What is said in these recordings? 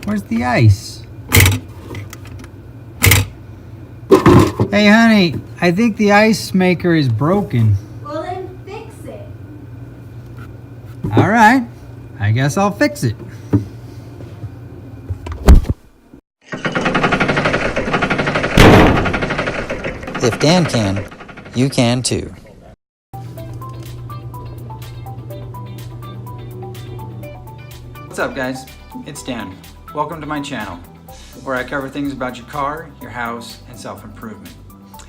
Where's the ice? Hey honey, I think the ice maker is broken. Well then fix it. Alright, I guess I'll fix it. If Dan can, you can too. What's up guys, it's Dan. Welcome to my channel, where I cover things about your car, your house, and self-improvement.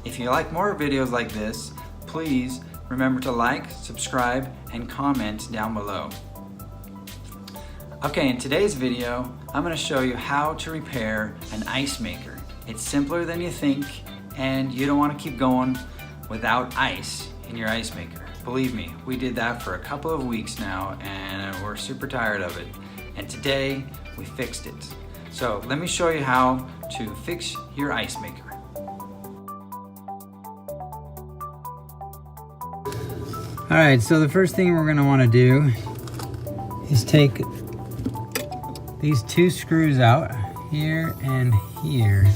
If you like more videos like this, please remember to like, subscribe, and comment down below. Okay, in today's video, I'm going to show you how to repair an ice maker. It's simpler than you think, and you don't want to keep going without ice in your ice maker. Believe me, we did that for a couple of weeks now, and we're super tired of it. And today, we fixed it. So let me show you how to fix your ice maker. All right, so the first thing we're gonna wanna do is take these two screws out, here and here.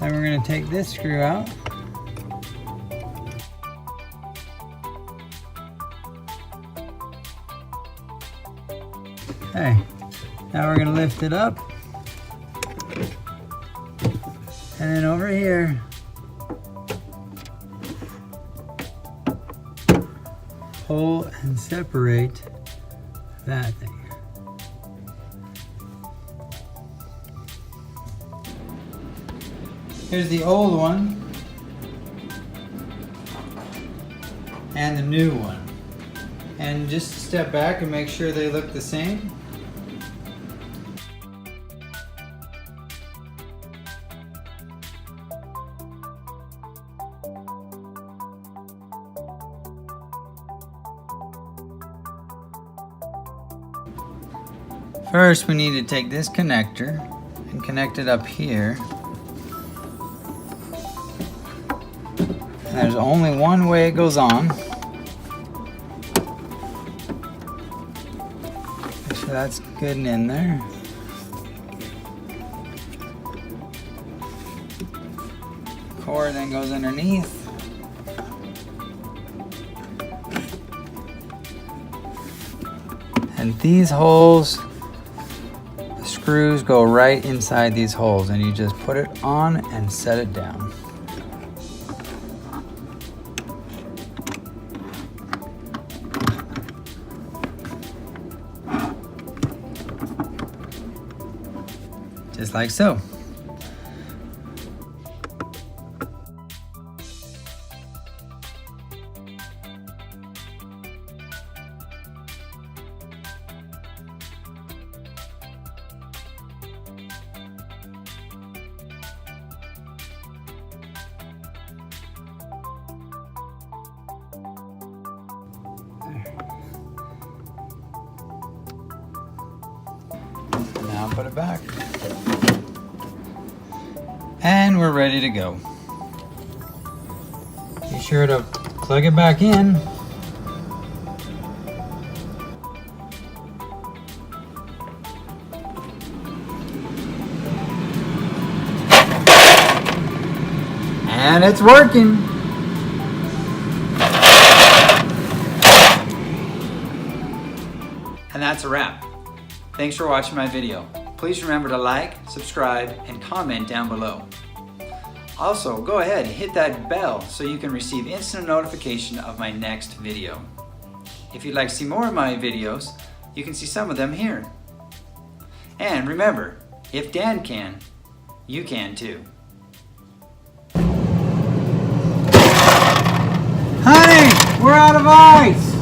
Then we're going to take this screw out. Okay, now we're going to lift it up. And then over here, pull and separate that thing. Here's the old one and the new one. And just step back and make sure they look the same. First, we need to take this connector and connect it up here. There's only one way it goes on. Make sure that's good and in there. Cord then goes underneath. And these holes, the screws go right inside these holes, and you just put it on and set it down. Just like so. Now put it back. And we're ready to go. Be sure to plug it back in. And it's working. And that's a wrap. Thanks for watching my video. Please remember to like, subscribe, and comment down below. Also, go ahead and hit that bell so you can receive instant notification of my next video. If you'd like to see more of my videos, you can see some of them here. And remember, if Dan can, you can too. Honey, we're out of ice!